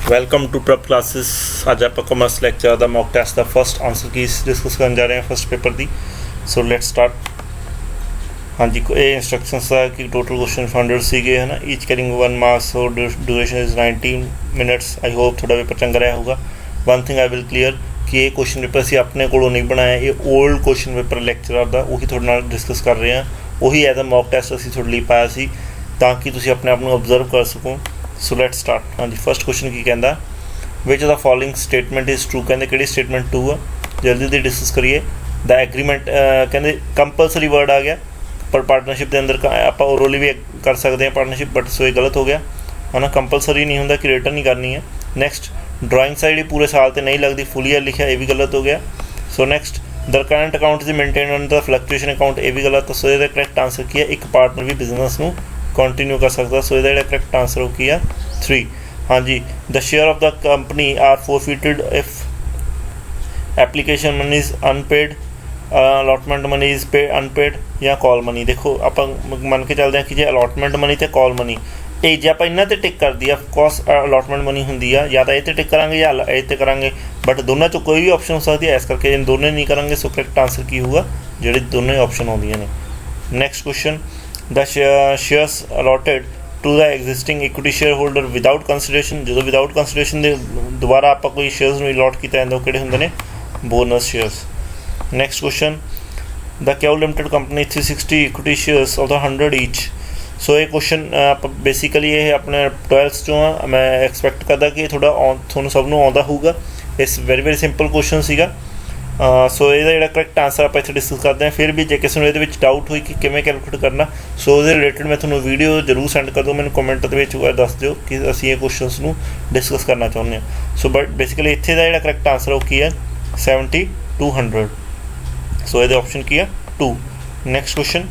Welcome to prep classes. अज आप commerce lecture का मॉक टैस्ट का फस्ट आंसर कीज डिस्कस करने जा रहे हैं फस्ट पेपर की। So let's start. हाँ जी, ये इंस्ट्रक्शंस था कि टोटल क्वेश्चन 100 सीगे है ना, ईच कैरिंग 1 मार्क्स और duration is 19 minutes. I hope थोड़ा पेपर चंगा रहा होगा। One thing I will clear कि ये क्वेश्चन पेपर असीं अपने कोलों नहीं बनाया, ये ओल्ड क्वेश्चन पेपर लैक्चरर का उही थोड़े नाल डिस्कस कर रहे हैं। उही एज अ मॉक टैस्ट असीं थोड़े लिए पाया सी ताकि तुसीं अपने आप नूं ऑब्जर्व कर सको। सो लेट्स स्टार्ट। हाँ जी, फस्ट क्वेश्चन की कहता विच of the following statement is true. कहते कि स्टेटमेंट ट्रू आ, जल्दी जल्दी डिस्कस करिए। द एग्रीमेंट कहते कंपलसरी वर्ड आ गया, पर पार्टनरशिप के अंदर आप ओरली भी कर सकते हैं पार्टनरशिप, बट सो ये गलत हो गया है ना। कंपलसरी नहीं होंगे कि रिटर्न नहीं करनी है। नैक्सट ड्राइंग साइड पूरे साल तो नहीं लगती, फुल ईयर लिखा, ये भी गलत हो गया। सो next the current account is maintain on the fluctuation account, ये भी गलत। सो ये करैक्ट आंसर की है एक पार्टनर भी बिजनेस में कंटिन्यू कर सकता। सो ये करैक्ट आंसर हो की है 3। हाँ जी, the share of the company are forfeited if application money is unpaid, allotment money is pay unpaid या कॉल मनी। देखो आप मन के चलते हैं कि जो अलॉटमेंट मनी तो कॉल मनी ये जो आप इन्हों टिक कर दी ऑफकोर्स अलॉटमेंट मनी होंगी है, या तो ये टिक करा या ये करा, बट दोनों चो कोई भी ऑप्शन हो सकती है, इस करके इन दोनों नहीं करेंगे। सो करैक्ट आंसर की होगा जो दोनों ही ऑप्शन आउंदियां ने। Next question the shares allotted to the existing equity shareholder without consideration. जो विदाउट कंसीडरेशन के दोबारा आप कोई शेयर्स में अलॉट किया जाता वो किहड़े होंदे ने, bonus shares. Next question the Q limited company 360 equity shares of the 100 each. So ये क्वेश्चन आप बेसिकली ये अपने 12th चो आ, मैं एक्सपैक्ट करता कि थोड़ा थोड़ा सबनों आता होगा। इस वेरी सिंपल क्वेश्चन सीगा। सो ये करैक्ट आंसर आप इतने डिस्कस करते हैं। फिर भी जो किसी ने ये डाउट हुई कि किमें कैलकुलेट करना, सो उस रिलेटेड मैं थोड़ा वीडियो जरूर सेंड कर दूँ, मैंने कमेंट के दस दो कि असीं ये क्वेश्चनस नूं डिस्कस करना चाहते हैं। सो बट बेसिकली इत्थे दा जिहड़ा करैक्ट आंसर वो की है 70 to 100। सो ये ऑप्शन की है 2। Next question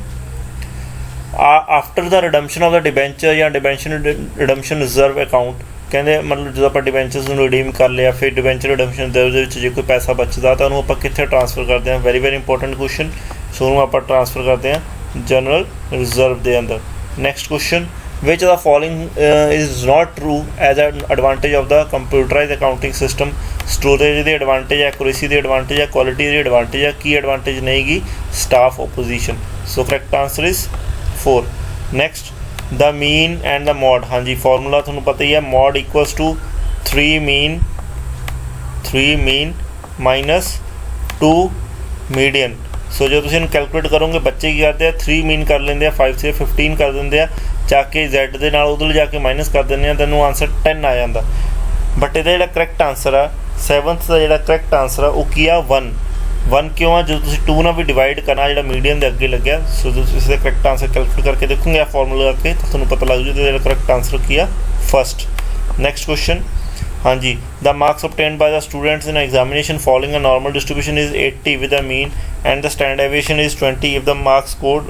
after the redemption of the debenture या डिबेंचर रिडम्पशन रिजर्व अकाउंट। कहते मतलब जो आप डिबेंचर्स रिडीम कर लिया, फिर डिबेंचर रिडम्पशन रिजर्व जो कोई पैसा बचता तो उन्होंने आप कितने ट्रांसफर करते हैं। Very important question. सो उन्होंने आप ट्रांसफर करते हैं जनरल रिजर्व के अंदर। Next question which the following is not true as an advantage of the computerise accounting system. Storage की एडवांटेज, एक्यूरेसी की एडवांटेज है, क्वालिटी की एडवांटेज है, की एडवांटेज नहीं गी staff opposition. So correct answer is 4। Next the mean and the mode. हाँ जी, फॉर्मूला थोड़ा पता ही है, mode equals to 3 mean minus 2 median. So जो तुम कैलकुलेट करोगे बच्चे की करते हैं 3 मीन कर लेंगे, 5 से 15 कर देंगे, जाके Z के नाल उधर जाके माइनस कर देंगे, तेनों आंसर 10 आ जाता। बट ये जो करैक्ट आंसर आ 7th का जो करैक्ट आंसर आ वो की आ 1 क्यों आ, जो 2 ना भी डिवाइड करना जो मीडियम के अगे लग्या। सो इसका करैक्ट आंसर कैलकुलेट करके देखोगे आप फॉर्मूला करके तो तुम्हें पता लग जाए जो करैक्ट आंसर किया 1st। नैक्सट क्वेश्चन हाँ जी, the marks obtained by the students in examination following a normal distribution is 80 with the mean and the standard deviation is 20 if the marks scored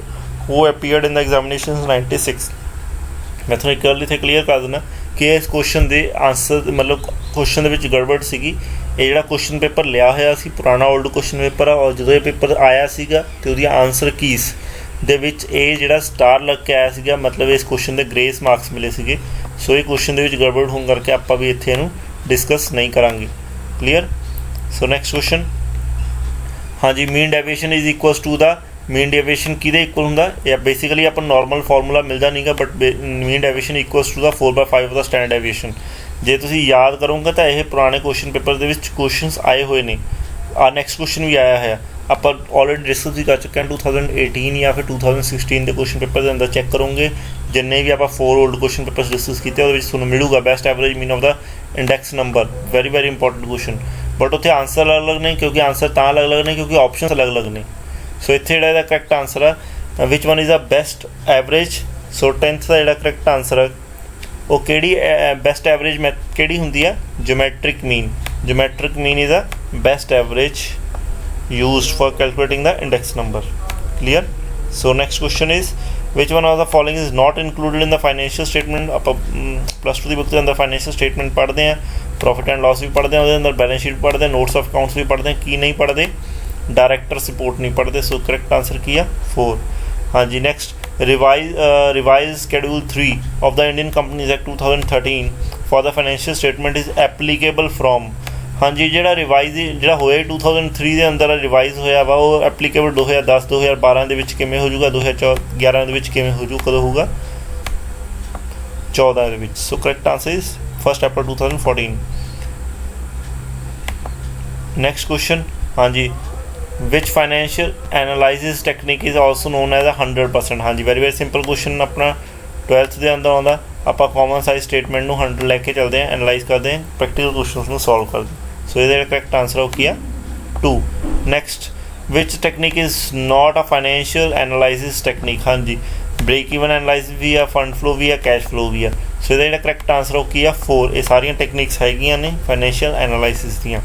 who appeared in the examination 96। मैं थोड़ा करली थे clear कर देना कि इस question के answer मतलब क्वेश्चन के गड़बड़ सी। ये जो क्वेश्चन पेपर लिया होया सी पुराना ओल्ड क्वेश्चन पेपर आ, और जो ये पेपर आया सीगा तो उसकी आंसर कीज़ दे विच ये जिहड़ा स्टार लग के आया सीगा, मतलब इस क्वेश्चन के ग्रेस मार्क्स मिले सीगे। सो ये क्वेश्चन के गड़बड़ होने करके आप भी इत्थे इहनूं डिस्कस नहीं करांगे। क्लीयर। सो नैक्सट क्वेश्चन हाँ जी, mean deviation is equals to the mean deviation किहदे इक्वल हुंदा या बेसिकली अपन नॉर्मल फॉर्मूला मिलता नहीं गा, but mean deviation equals to the 4/5 of the standard deviation. जे तुसीं याद करोगे तो यह पुराने क्वेश्चन पेपर के क्वेश्चनस आए हुए ने। नैक्सट क्वेश्चन भी आया है, आप ऑलरेडी डिस्कस भी कर चुके हैं 2018 या फिर 2016 के क्वेश्चन पेपर के अंदर चेक करोगे जिन्हें भी आप 4 ओल्ड क्वेश्चन पेपर डिस्कस किए वो मिलूगा best average mean of the index number. Very important question, but उत्थे आंसर अलग अलग नहीं, क्योंकि आंसर तो अलग अलग नहीं क्योंकि ऑप्शन अलग अलग ने। सो इत्थे जिहड़ा करैक्ट आंसर है which one is the best average. So 10th का जिहड़ा करैक्ट आंसर है वो केड़ी बेस्ट एवरेज मैं केड़ी हुंदी है, geometric mean. Geometric mean is a best average used for calculating the index number. Clear. So next question is which one of the following is not included in the financial statement. आप +2 की book के अंदर financial statement पढ़ते हैं, profit and loss भी पढ़ते हैं, उसके अंदर बैलेंस शीट पढ़ते हैं, नोट्स ऑफ अकाउंट्स भी पढ़ते हैं, की नहीं पढ़ते, डायरेक्टर्स रिपोर्ट नहीं पढ़ते। सो करेक्ट आंसर किया 4। हाँ जी, next revise schedule 3 of the Indian Companies Act 2013 for the financial statement is applicable from. हाँ जी, जो रिवाइज जो होया 2003 के अंदर रिवाइज होया वा वो एप्लीकेबल 2010 2012 के विच किवें हो जाऊगा, 2011 के विच किवें हो जाऊ, कदों होगा 14 के which. So correct answer is 1 April 2014। Next question, हाँ जी, which financial analysis technique is also known as 100%। हाँ जी, वेरी सिंपल क्वेश्चन अपना 12th के अंदर आता। आप कॉमन साइज स्टेटमेंट में 100 लैके चलते हैं, एनालाइज करते हैं, प्रैक्टिकल क्वेश्चन को सॉल्व करते हैं। सो ये करैक्ट आंसर हो किया 2। Next, which technique is not a financial analysis technique. हाँ जी, ब्रेक इवन एनालाइसिस भी है, फंड फ्लो भी है, कैश फ्लो भी है। सो ये करैक्ट आंसर हो किया 4। ये सारिया टेक्निक्स हैगियां ने फाइनैशियल एनालाइसिस दियाँ।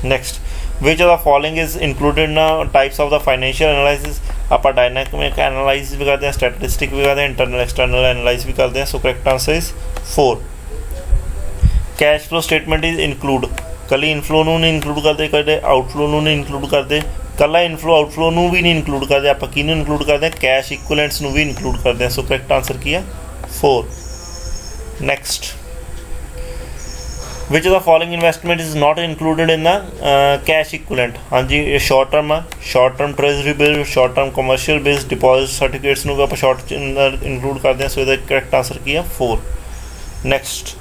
Next, which of the following is included in types of the financial analysis. आप डायनामिक एनालाइसिस भी करते हैं, स्टैटिस्टिक भी करते हैं, इंटरनल एक्सटर्नल एनालाइसिस भी करते हैं। सो correct answer is 4। Cash flow statement is include, कली इनफ्लो नहीं इंक्लूड करते, कदे आउटफ्लो नहीं इंक्लूड करते, कला इनफ्लो आउटफ्लो भी नहीं इंक्लूड करते, आप कि इंक्लूड करते हैं, कैश इक्विवेलेंट्स भी इंक्लूड करते हैं। सो करेक्ट आंसर किया 4। Next, which of the following investment is not included in the cash equivalent. हाँ जी, शॉर्ट टर्म है, short term treasury bill, short term commercial bills, deposit certificates भी आप शॉर्ट इंक्लूड करते हैं। सो ये करेक्ट आंसर किया 4। Next,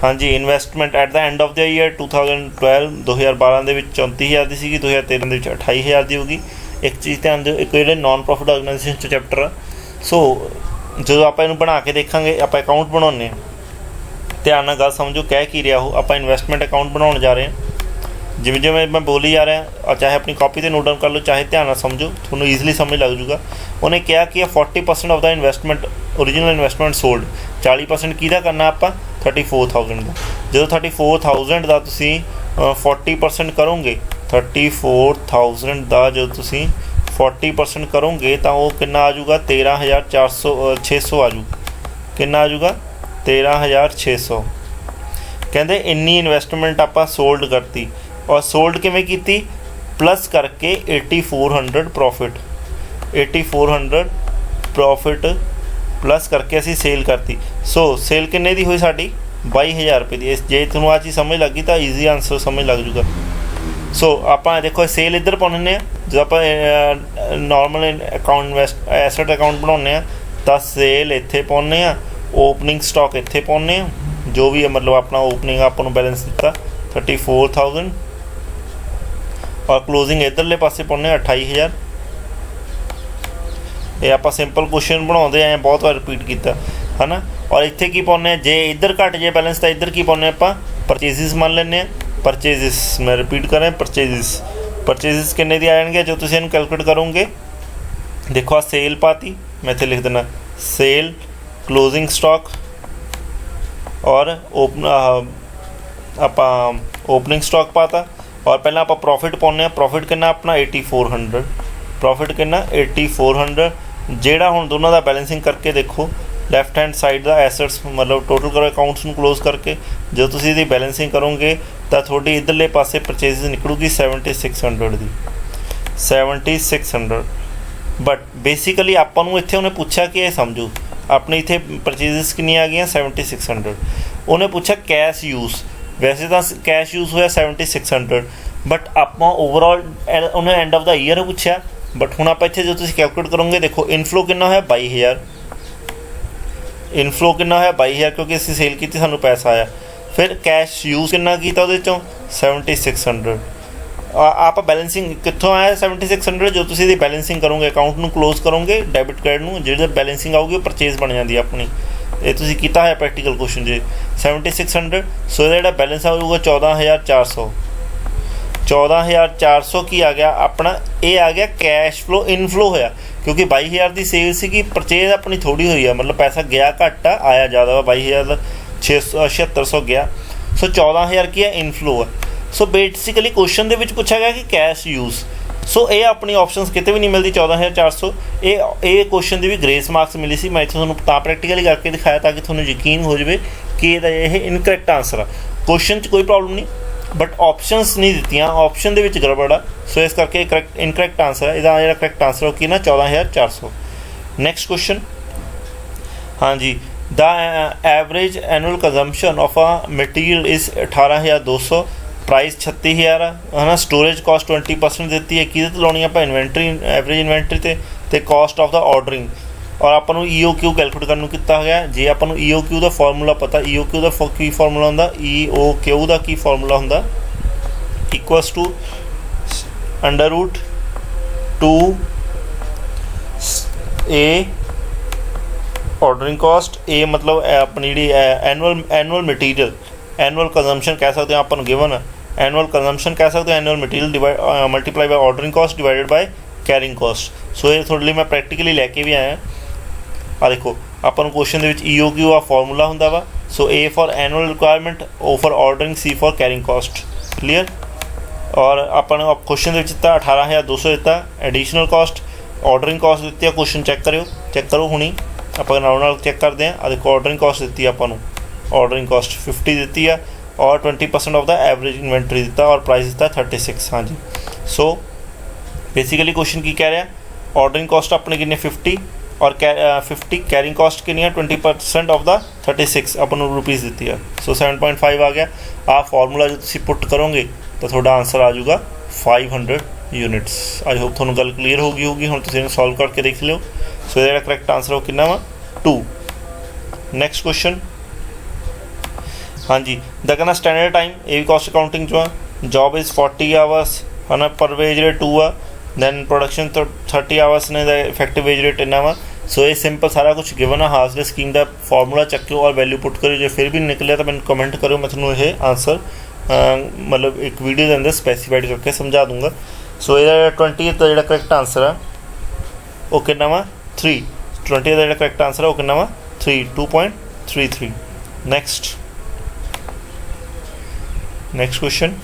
हाँ जी, investment at the end of the year 2012 2012 के 34,000 की सी, 2013 के 28,000 की होगी। एक चीज़ ध्यान दो, एक जो नॉन प्रॉफिट ऑर्गेनाइजेशन चैप्टर आ। सो जो आप बना के देखेंगे, आप अकाउंट बनाने, ध्यान नाल गल समझो कह की रहा हो, आप इन्वेस्टमेंट अकाउंट बनाने जा रहे हैं। जिमें जिमें मैं बोली जा रहा और चाहे अपनी कॉपी से नोट डाउन कर लो, चाहे ध्यान नाल समझो, थोड़ा ईजिली समझ लग जूगा। उन्हें क्या कि 40% of the investment original investment sold, 40% किहदा करना आप 34,000 का। जो 34,000 का तुसी 40% करोगे, 34,000 का जो तुसी 40% करोगे तो वो कितना आ जाऊगा 13,600 आ जाऊगा। कितना आ जाऊगा 13,600। कहते इन्नी इन्वेस्टमेंट आप सोल्ड करती, और सोल्ड किवें कीती, प्लस करके 8400 प्रॉफिट, 8400 प्रॉफिट प्लस करके असी सेल करती। सो सेल किन्ने दी हुई साड़ी 22,000 रुपये की। जे तुहानूं आ चीज़ समझ लगी तो ईजी आंसर समझ लग जूगा। सो आप देखो सेल इधर पाने, जो आप normal account invest asset account बनाने तो सेल इत्थे पाने, ओपनिंग स्टॉक इत्थे पाने, जो भी है मतलब अपना ओपनिंग आपको बैलेंस दिता 34,000, और क्लोजिंग इधरले पासे पाने 28,000। ये आप सिंपल क्वेश्चन बनाते आए, बहुत बार रिपीट किया है ना। और इत्थे की पाने, जे इधर घट जाए बैलेंस तो इधर की पाने आप परचेजिज मान लें। परचेजिज मैं रिपीट करें, परचेजिज किन्ने दी आ जाएंगे जो तुसीं इहनूं कैलकुलेट करोगे। देखो सेल पाती, मैं इत्थे लिख देना सेल, क्लोजिंग स्टॉक और ओपनिंग स्टॉक पाता, और पहले आप प्रॉफिट पाने, प्रॉफिट कितना अपना 8400, प्रॉफिट कितना 8400। जेड़ा हुण दोनों का बैलेंसिंग करके देखो, लैफ्ट हैंड साइड का एसेट्स मतलब टोटल करो अकाउंट्स में क्लोज करके, जो तुसीं इहदी बैलेंसिंग करोगे तो थोड़ी इधरले पासे परचेजिज निकलूगी 7600 की, 7600। बट बेसिकली आपां नूं इत्थे उन्हें पूछा कि समझो अपने इत्थे परचेजिज कितनी आ गई 7600, उन्हें पूछा कैश यूज़, वैसे तो कैश यूज़ होया 7600, बट आपां ओवरऑल उन्हें एंड ऑफ द ईयर पूछा। बट हुण आप इत्थे जो तुसीं कैलकुलेट करोगे, देखो इनफ्लो कितना होया 22,000, इनफ्लो कितना होया 22,000 क्योंकि असीं सेल की सानूं पैसा आया। फिर कैश यूज़ कितना कीता उहदे चों 7600। आप बैलेंसिंग कितों आया 7600, जो तुसीं इहदी बैलेंसिंग करोगे अकाउंट नूं क्लोज करोगे डेबिट क्रेडिट नूं, जिहड़ी बैलेंसिंग आऊगी परचेज बन जाती अपनी। ये तुसीं कीता है प्रैक्टिकल क्वेश्चन जी 7600। सो इहदा जिहड़ा बैलेंस आऊगा 14,400, 14,400 की आ गया अपना, ये आ गया कैश फ्लो इनफ्लो होया, क्योंकि 22,000 की सेल सी, परचेज अपनी थोड़ी हुई है, मतलब पैसा गया घट आ आया ज़्यादा, 22,600 गया। सो 14,000 की है इनफ्लो है। सो बेसिकली क्वेश्चन के पूछा गया कि कैश यूज़। सो ये अपनी ऑप्शनस कितने भी नहीं मिलती 14,400। ये क्वेश्चन की भी ग्रेस मार्क्स मिली सी, मैं थोड़ा तो प्रैक्टिकली करके दिखाया ताकि थोड़ा यकीन हो जाए कि ये इनकरैक्ट आंसर आ। क्वेश्चन कोई प्रॉब्लम नहीं, बट ऑप्शनस नहीं दित्तियां, ऑप्शन के गड़बड़ आ। सो इस करके करैक्ट इनकरैक्ट आंसर है, इसका जो करैक्ट आंसर हो कि ना 14,400। नैक्सट क्वेश्चन, हाँ जी, the average annual consumption of a material is 18,200, price 36,000 है ना। स्टोरेज कॉस्ट 20% ਦਿੱਤੀ ਹੈ, ਕਿਹਦੇ ਤੇ ਲਾਉਣੀ ਆਪਾਂ ਇਨਵੈਂਟਰੀ, ਐਵਰੇਜ ਇਨਵੈਂਟਰੀ ਤੇ ਕਾਸਟ ਆਫ ਦਾ ਆਰਡਰਿੰਗ। और ਆਪਾਂ ਨੂੰ EOQ कैलकुलेट करने किया गया। जे ਆਪਾਂ ਨੂੰ EOQ ਦਾ ਫਾਰਮੂਲਾ पता, EOQ ਦਾ ਕੀ ਫਾਰਮੂਲਾ ਹੁੰਦਾ, EOQ ਦਾ ਕੀ ਫਾਰਮੂਲਾ ਹੁੰਦਾ, equals to √2 A ordering cost, A मतलब अपनी जी एनुअल मटीरियल, एनुअल कंजम्पशन कह सकते हैं, अपन गिवन एनुअल कंजम्पशन कह सकते हैं, annual material multiply by ordering cost divided by carrying cost. So ये थोड़े लिए मैं प्रैक्टिकली लैके भी आया। आ देखो अपन क्वेश्चन के EOQ आ फॉर्मूला होंदा वा। सो A for annual requirement, O for ordering, C for carrying cost. Clear. और अपन क्वेश्चन दिता 18,200 दिता, एडिशनल कॉस्ट ऑर्डरिंग कॉस्ट दी है, क्वेश्चन चेक करो हुणी आप नाल चेक करते हैं। आ देखो ऑर्डरिंग कॉस्ट दी है अपन, ऑर्डरिंग कॉस्ट 50 दी है और 20% ऑफ द एवरेज इन्वेंटरी दिता और प्राइस दिता 36। हाँ जी। सो बेसिकली क्वेश्चन की कह रहा है, ऑर्डरिंग कॉस्ट अपने कितने 50 और 50 कैरिंग कॉस्ट कितनी है 20% ऑफ द 36 अपन रुपीज़ दी है। सो 7.5 आ गया। आ फॉर्मूला जो तुम पुट करोगे तो थोड़ा आंसर आ जाऊगा 500 यूनिट्स। आई होप थोड़ा गल क्लीयर होगी हुण तुसीं सॉल्व करके देख लियो। सो ये करैक्ट आंसर कितना वा 2। नैक्सट क्वेश्चन, हाँ जी, द कहना स्टैंडर्ड टाइम, ये भी कॉस्ट अकाउंटिंग चो है। जॉब इज़ 40 आवर्स है ना, पर वेज रेट 2 आ, दैन प्रोडक्शन तो 30 आवर्स ने, इफेक्टिव वेज रेट इन्ना वा। सो ये सिंपल सारा कुछ गिवन है। हार्सले स्कीम का फॉर्मूला चक्यो और वैल्यू पुट करो। जो फिर भी निकलिया तो मैं कमेंट करो, मैं थोड़ा ये आंसर मतलब एक वीडियो के अंदर स्पैसीफाइड करके समझा दूंगा। सो ये 20 का जो करैक्ट आंसर है वो कितना वा 3। 20 का जो करैक्ट आंसर है वो कितना वा 3, 2.33। नैक्सट क्वेश्चन,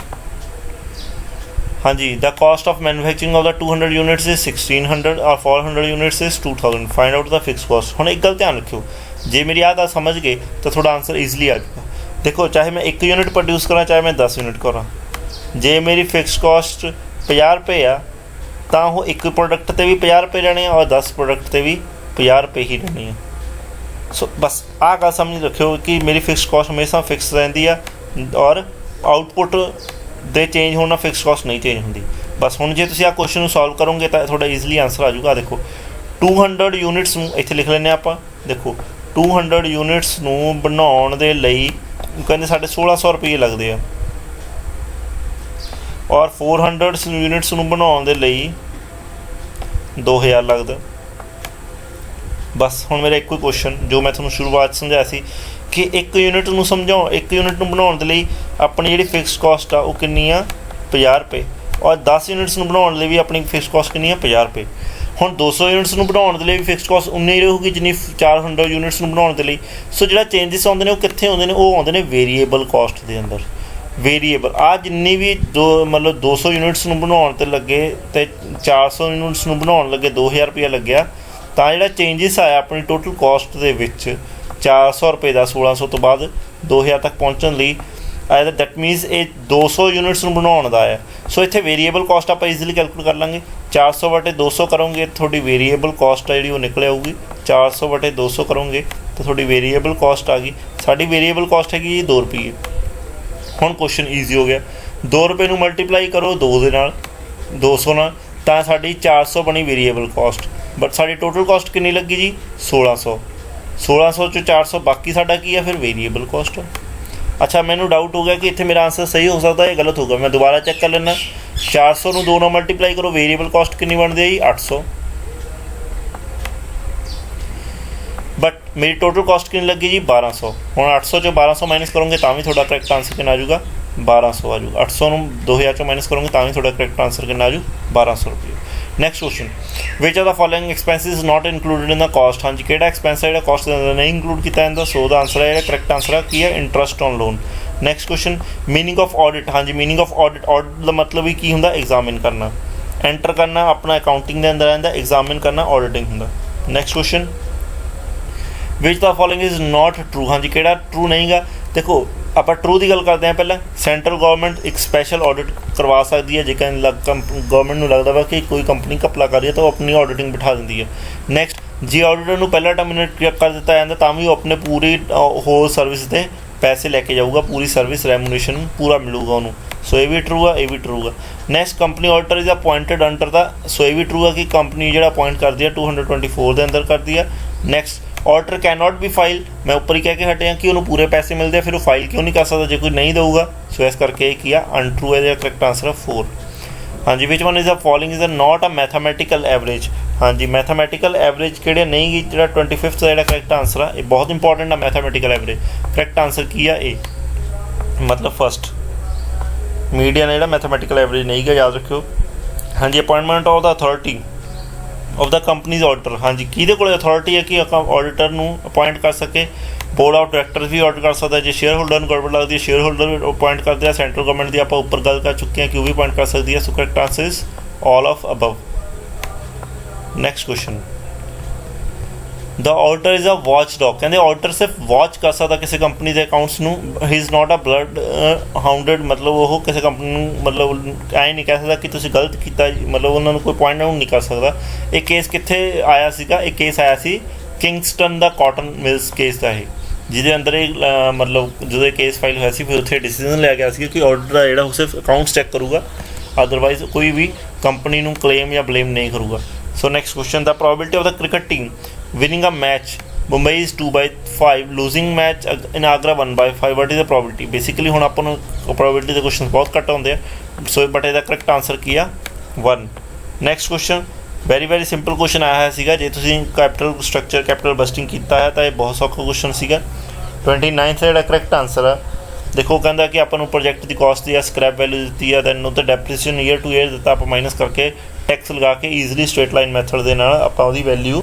हाँ जी, the cost of manufacturing of the 200 units is 1600 और 400 units is 2000। Find out the fix cost. हुण एक गल ध्यान रखियो, जे मेरी आ गल समझ गए तो थोड़ा आंसर ईजिली आ जाएगा। देखो चाहे मैं 1 यूनिट प्रोड्यूस करा, चाहे मैं 10 यूनिट करा, जे मेरी फिक्स कॉस्ट 50 रुपये आ तो वो 1 प्रोडक्ट पर भी 50 रुपये रहने और 10 प्रोडक्ट पर भी 50 रुपये ही रहनी है। सो बस आ गल समझ रखियो कि मेरी फिक्स कॉस्ट हमेशा फिक्स रहिंदी है और आउटपुट दे चेंज होना फिक्स कॉस्ट नहीं चेंज होंगी। बस हुण जे तुसीं आ क्वेश्चन सॉल्व करोगे तो थोड़ा ईजिली आंसर आ जाऊगा। देखो 200 यूनिट्स इत्थे लिख लेने आप। देखो 200 यूनिट्स बनाउण दे लई कहते साढ़े 1600 रुपये लगते हैं और 400 यूनिट्स बनाउण दे लई 2000 लगता। बस हुण मेरा एक क्वेश्चन जो मैं तुहानूं शुरुआत समझाया सी कि 1 यूनिट नूं समझाओ, 1 यूनिट नूं बनाउण दे लई अपनी जिहड़ी फिक्स कॉस्ट आ वो कितनी आ 50 रुपये और 10 यूनिट्स नूं बनाउण लई भी अपनी फिक्स कॉस्ट कितनी आ 50 रुपये। हुण 200 यूनिट्स नूं बनाउण दे लई भी फिक्स कॉस्ट उन्नी ही रहूगी जिन्नी 400 यूनिट्स नूं बनाउण दे लई। सो जिहड़ा चेंजिस आउंदे ने वो कित्थे आउंदे ने, वो आउंदे ने वेरीएबल कॉस्ट दे अंदर। वेरीएबल आ जिन्नी भी मतलब 200 यूनिट्स नूं बनाउण ते लगे ते 400 यूनिट्स नूं बनाउण लगे 2000 रुपया लग्या, तां जिहड़ा चेंजिस आया अपनी टोटल कॉस्ट दे विच 400 रुपये का 1600 तो बाद 2000 तक पहुँचने लिए आया। दैट मीनस ये 200 यूनिट्स बनाने का है। सो इतने वेरीएबल कॉस्ट आप ईजिली कैलकुलेट कर लेंगे। 400 बटे 200 करोगे थोड़ी वेरीएबल कॉस्ट है जी निकल आऊगी। 400 बटे 200 करोगे तो थोड़ी वेरीएबल कॉस्ट आ गई। साड़ी वेरीएबल कॉस्ट हैगी जी 2 रुपये। हुण क्वेश्चन ईजी हो गया। 2 रुपये नूं मल्टीप्लाई करो 2 दे नाल 200 नाल तां साडी 400 बनी variable cost. But sari total cost कितनी लगी जी 1600। 1600 चो 400 बाकी साडा की है फिर वेरीएबल कॉस्ट। अच्छा मैनू डाउट हो गया कि इत्थे मेरा आंसर सही हो सकता है गलत होगा। मैं दोबारा चेक कर लेना। 400 नूं 2 नाल मल्टीप्लाई करो वेरीएबल कॉस्ट कितनी बनती है जी 800। बट मेरी टोटल कॉस्ट कितनी लगी जी 1200। हुण 800 चो 1200 माइनस करोगे तो भी थोड़ा करैक्ट आंसर कितना आ जाऊगा 1200 आ जाऊगा। 800 नूं 2000 चो माइनस करोगे तो भी थोड़ा करैक्ट आंसर कितना आ जाऊ 1200 रुपये। Next question, which are the following expenses not included in the cost. हाँ जी किहड़ा एक्सपेंस है कॉस्ट नहीं इंक्लूड किया जाता। सो द आंसर है करैक्ट आंसर है की है interest on loan. Next question, meaning of audit. हाँ जी मीनिंग ऑफ ऑडिट, ऑडिट का मतलब ही की होंदा एग्जामिन करना, एंटर करना अपना अकाउंटिंग के अंदर आंदा, एग्जामिन करना ऑडिटिंग होंदा। Next question, which the following is not true. हाँ जी किहड़ा ट्रू नहीं गा। देखो आप ट्रू की गल करते हैं। पहला सेंट्रल गवर्नमेंट एक स्पैशल ऑडिट करवा सकती है जेकर गवर्नमेंट को लगता वा कि कोई कंपनी घपला कर रही है तो अपनी ऑडिटिंग बिठा देती है। नैक्सट जे ऑडिटर ਨੂੰ ਪਹਿਲਾਂ ਟਰਮੀਨੇਟ ਕਰ ਦਿੱਤਾ ਜਾਂਦਾ ਤਾਂ ਵੀ ਉਹ ਆਪਣੇ ਪੂਰੀ ਹੋਰ ਸਰਵਿਸ ਦੇ ਪੈਸੇ ਲੈ ਕੇ ਜਾਊਗਾ, ਪੂਰੀ ਸਰਵਿਸ ਰੈਮੂਨੇਸ਼ਨ ਪੂਰਾ ਮਿਲੂਗਾ ਉਹਨੂੰ। ਸੋ ਇਹ ਵੀ ਟਰੂ ਆ, ਇਹ ਵੀ ਟਰੂ ਆ। Next company auditor is appointed under ਦਾ, ਸੋ ਇਹ ਵੀ ਟਰੂ ਆ ਕਿ ਕੰਪਨੀ ਜਿਹੜਾ ਅਪॉइंट ਕਰਦੀ ਆ 224 ਦੇ ਅੰਦਰ ਕਰਦੀ ਆ। Next auditor can not be file, मैं ऊपर ही कह के हटे कि उन्होंने पूरे पैसे मिलते हैं, फिर वो फाइल क्यों नहीं कर सकता जो कोई नहीं देगा। सो इस करके किया अनट्रू है, करेक्ट आंसर है 4। हाँ जी, which one is the following is not a mathematical average. हाँ जी, मैथामैटिकल एवरेज किहड़े नहीं गी, जो 25th का करेक्ट आंसर है, ये बहुत इंपॉर्टेंट है मैथामैटिकल एवरेज। करेक्ट आंसर की है ए, मतलब फर्स्ट मीडियन जो मैथामैटिकल एवरेज नहीं गया, याद रखियो। हाँ जी, appointment of the authority of the companies auditor. हाँ जी, किहदे कोल अथॉरिटी है कि ऑडिटर नूं अपॉइंट कर सके। बोर्ड ऑफ डायरैक्टर्स भी ऑडिट कर सकता है, जो शेयर होल्डर गवर्नमेंट लगती है, शेयर होल्डर भी अपॉइंट करते हैं। सेंट्रल गवर्नमेंट की आप ऊपर गल कर चुके हैं कि वो भी अपॉइंट कर सकती है। So correct answer is all of above. Next question, the auditor is a watch dog. कहते ऑडिटर सिर्फ वॉच कर सकता किसी कंपनी के अकाउंट्स नूं। He is not a blood hounded, मतलब वो किसी कंपनी नूं मतलब ऐ नहीं कह सकता कि तुसीं गलत किया, मतलब उन्होंने कोई पॉइंट आउट नहीं कर सकता। एक केस कित्थे आया सीगा, एक केस आया सी किंगस्टन दा कॉटन मिल्स केस का, जिहदे अंदर मतलब जो केस फाइल होया सी, फिर उत्थे डिसीजन लिया गया सी कि ऑडिटर जिहड़ा वो सिर्फ अकाउंट्स चैक करूगा, अदरवाइज कोई भी कंपनी नूं क्लेम या ब्लेम नहीं करूगा। So next question, the probability of the cricket team winning a match Mumbai is 2/5, losing match in Agra 1/5, what is the probability। Basically हुण आपां नूं प्रोबेबिलिटी के क्वेश्चन बहुत घट आउंदे आ, सो बट इहदा करेक्ट आंसर की आ 1। Next question, very simple question आया है सीगा, जे तुसीं कैपिटल स्ट्रक्चर कैपिटल बस्टिंग कीता है तो ये बहुत सौखा क्वेश्चन सीगा। 29th जिहड़ा करेक्ट आंसर आ, देखो कहता कि आपां नूं प्रोजेक्ट की कॉस्ट दी स्क्रैप वैल्यू दी है, दैन उत्ते डेप्रीसीएशन ईयर टू ईयर दिता, आपां माइनस करके टैक्स लगा के ईजिली स्ट्रेट लाइन मैथड दे नाल आपां उहदी वैल्यू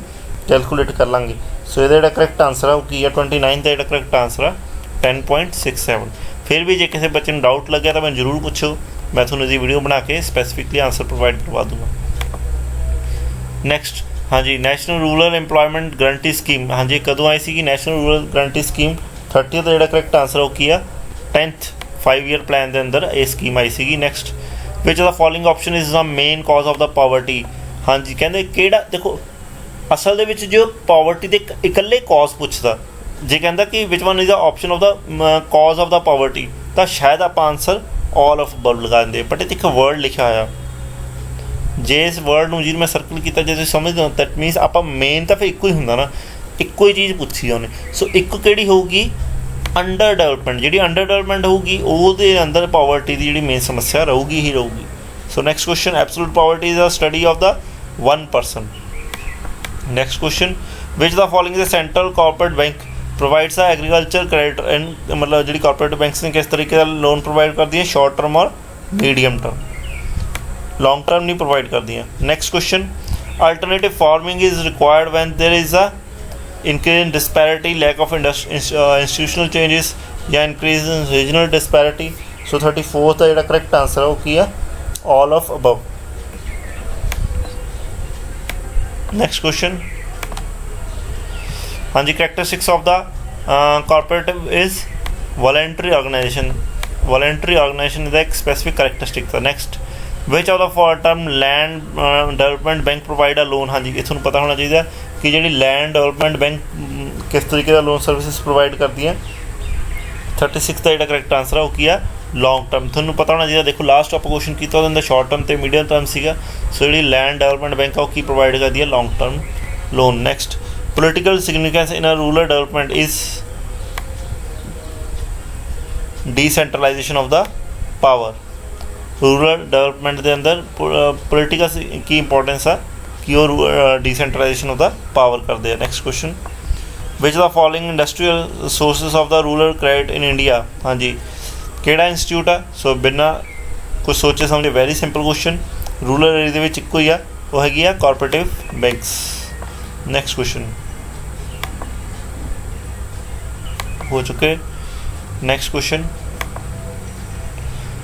कैलकुलेट कर लाँगे। सो ये करेक्ट आंसर है वो की है 29 का जो करेक्ट आंसर है 10.67। फिर भी जो किसी बच्चे डाउट लगे तो मैं जरूर पूछो, मैं थोड़ी इसकी वीडियो बना के स्पैसीफिकली आंसर प्रोवाइड करवा दूँगा। नैक्सट, हाँ जी, national rural employment guarantee scheme. हाँ जी, कदों आई सी नैशनल रूरल गारंटी स्कीम 30 का जो करेक्ट आंसर है वो की है 10th 5 ईयर प्लान के अंदर ये स्कीम आई सी। Next, which the following option is the main cause of the poverty. हाँ जी, कहते किहड़ा, देखो असल दे जो पॉवर्टी के इकल्ले कॉज पूछता, जे कहता कि विच one is the option of the cause of the poverty, तो शायद आप आंसर ऑल ऑफ बल्ब लगा देंगे, बट एक वर्ड लिखा आया, जे इस वर्ड में जी मैं सर्कल किया, जो समझ दो दैट मीनस आप मेन तो फिर एको ही होंगे ना, एको ही चीज़ पूछी उन्हें। सो एक किहड़ी होगी, अंडर डेवलपमेंट। जी अंडर डेवलपमेंट होगी वो अंदर पॉवर्टी की जी मेन समस्या रहूगी ही रहूगी। So next question, absolute poverty is the study of the 1%। Next question, which the following is central corporate bank provides agriculture credit and, मतलब जी कॉर्पोरेट बैंक्स ने किस तरीके का लोन प्रोवाइड कर दिए, शॉर्ट टर्म और मीडियम टर्म, लॉन्ग टर्म नहीं प्रोवाइड कर दिए। Next question, alternative farming is required when there is a increase in disparity, lack of institutional changes या increase in regional disparity. So 34th का जो correct answer है वो की है all of above. Next question, हाँ जी, characteristics of the corporative is voluntary organisation. Voluntary organisation is एक स्पेसिफिक कैरेक्टरिस्टिक था। Next, which of the for term land development bank provide a loan. हाँ जी, ये थोड़ा पता होना चाहिए कि जी लैंड डेवलपमेंट बैंक किस तरीके का लोन सर्विसेज प्रोवाइड करती है। 36th का जो करेक्ट आंसर है वो किया लॉन्ग टर्म। थोड़ा पता होना चाहिए, देखो लास्ट आप क्वेश्चन किया शॉर्ट टर्म तो मीडियम टर्म सीगा। सो जी लैंड डेवलपमेंट बैंक की प्रोवाइड कर दिया long term loan. Next, political significance in a rural development is decentralization of the power. Rural development के अंदर पोलिटिकल की इंपॉर्टेंस है कि वो डिसेंट्रलाइजेशन ऑफ द पावर कर दे। Next question, which the following industrial sources of the rural credit in India. हाँ जी, केड़ा इंस्टीट्यूट है। सो बिना कुछ सोचे समझे very simple question, rural area में इक्को ही है, वो हैगी है कॉर्पोरेटिव बैंक्स। नैक्सट क्वेश्चन हो चुके। नैक्सट क्वेश्चन,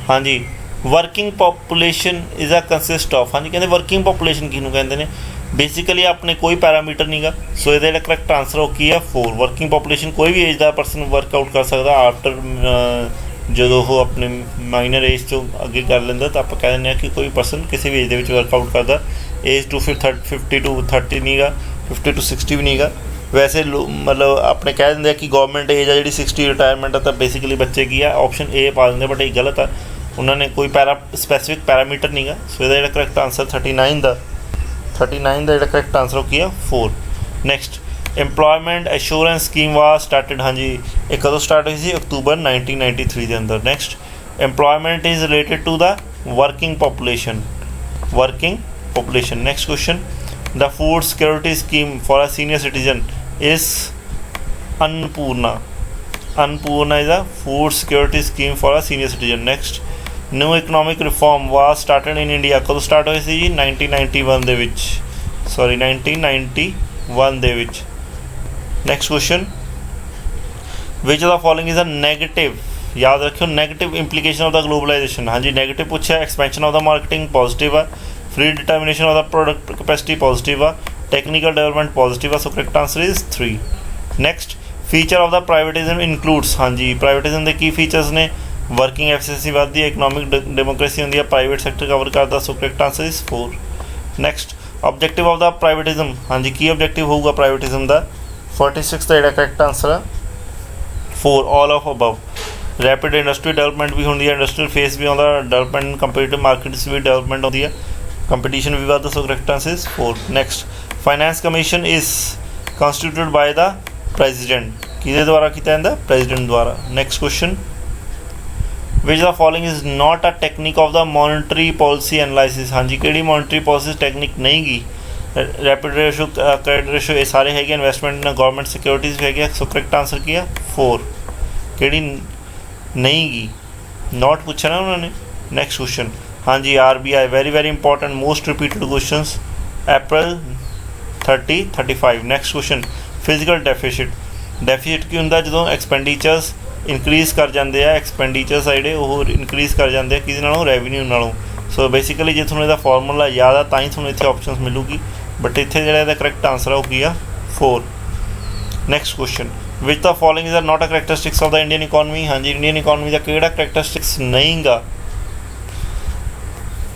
हाँ जी, working population is a consist of. हाँ जी, कहते वर्किंग पॉपूलेशन किनू कहते हैं, बेसिकली अपने कोई पैरामीटर नहीं गा। सो ये करेक्ट आंसर हो की है 4। वर्किंग पॉपूलेशन कोई भी एज का परसन वर्कआउट कर सकता आफ्टर जो वो अपने माइनर एज तो अगे कर लेंदा, तो आप कह दें कि कोई परसन किसी भी एज के वर्कआउट करता। एज टू फिर 50 to 30 नहीं गा, 50 to 60 भी नहीं गा। वैसे मतलब अपने कह देंगे कि गवर्नमेंट एज है जी 60 रिटायरमेंट है, तो बेसिकली बच्चे की है ऑप्शन ए पा देंगे, बट ये गलत है। उन्होंने कोई स्पैसीफिक पैरामीटर नहीं गा। सो ਇਹਦਾ ਜਿਹੜਾ ਕਰੈਕਟ ਆਨਸਰ 39 ਦਾ ਜਿਹੜਾ ਕਰੈਕਟ ਆਨਸਰ ਉਹ ਕੀ ਆ 4। Next employment assurance scheme was started, हाँ जी ये कदों स्टार्ट हुई सी अक्तूबर 1993 के अंदर। Next employment is related to the working population. Next question the food security scheme for a senior citizen is Annapurna is a food security scheme for a senior citizen. Next new economic reform was started in India, कदों start हुई सी जी 1991 ਦੇ ਵਿੱਚ, sorry 1991 ਦੇ ਵਿੱਚ। Next question which of the following is a negative, याद रखियो negative implication of the globalisation. हाँ जी नैगेटिव पूछा, expansion of the marketing positive है, free determination of the product capacity positive है, टेक्निकल डेवलपमेंट पॉजिटिव है। So correct answer is 3। Next feature of the privatism includes, हाँ जी प्राइवेटिज्म के की फीचर्स ने वर्किंग एफिशिएंसी बढ़ती है, इकनॉमिक डेमोक्रेसी होंगी है, प्राइवेट सैक्टर कवर करता। So correct answer is 4। Next objective of the privatism, हाँ जी की ऑब्जेक्टिव होगा प्राइवेटिज्म का 46 का करेक्ट आंसर है 4 all of above. Rapid industry development भी होंगी है, इंडस्ट्रियल फेस भी आता, डेवलपमेंट कंपीटिटिव मार्केट्स भी डेवलपमेंट होती है, कंपटीशन भी बढ़ता। सो correct answer is 4। Next finance commission is constituted by the president, किसके द्वारा किया जाता है, प्रेजिडेंट द्वारा। Next question which the following is not a technique of the monetary policy analysis, हाँ जी कि मॉनिटरी पॉलिसी टेक्निक नहीं गी। रैपिड रेशो, क्रेडिट रेशो ये सारे है, इन्वेस्टमेंट गवर्नमेंट सिक्योरिटीज़ भी है। सो करेक्ट आंसर किया 4, कि नहीं गी, नॉट पूछा ना उन्होंने। नैक्सट क्वेश्चन हाँ जी RBI very very important most repeated question April 30-35। Next question physical deficit की होंगे जो एक्सपेंडिचर्स इनक्रीज़ कर जाते हैं, एक्सपेंडिचर्स आ जोड़े वो इनक्रीज़ कर जाते हैं कि रेवन्यू नालों। सो बेसिकली जो थोड़ा फॉर्मूला याद है तो थोड़ा इतने ऑप्शन मिलूगी, बट इतने जो करैक्ट आंसर है वो की 4। Next question which the following is are not a characteristics of the Indian economy, हाँ जी इंडियन इकॉनमी का किहड़ा करैक्टरिस्टिक्स नहीं गा।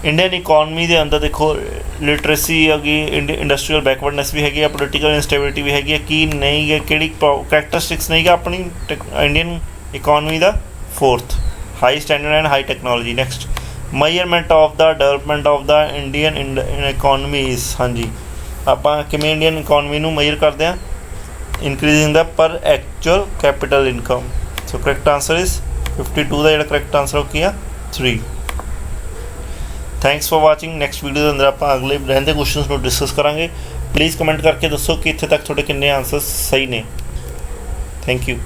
इंडियन इकॉनमी के अंदर देखो लिटरेसी हैगी, इंडस्ट्रीयल बैकवर्डनेस भी हैगी, पोलिटिकल इंस्टेबिलिटी भी हैगी, की नहीं है कि करैक्टरिस्टिक्स नहीं गा अपनी इंडियन इकॉनमी का 4th high standard and high technology. Next measurement of the development of the Indian economy is, हाँ जी आप किमें इंडियन इकॉनमी में मेजर करते हैं, इंक्रीजिंग द पर actual capital income. So correct answer is 52 का जो करैक्ट आंसर किया 3। Thanks for watching. Next video के अंदर आप अगले रहते क्वेश्चन को डिस्कस करांगे। प्लीज़ कमेंट करके दसो कि इत्थे तक थोड़े किन्ने आंसर सही ने। Thank you.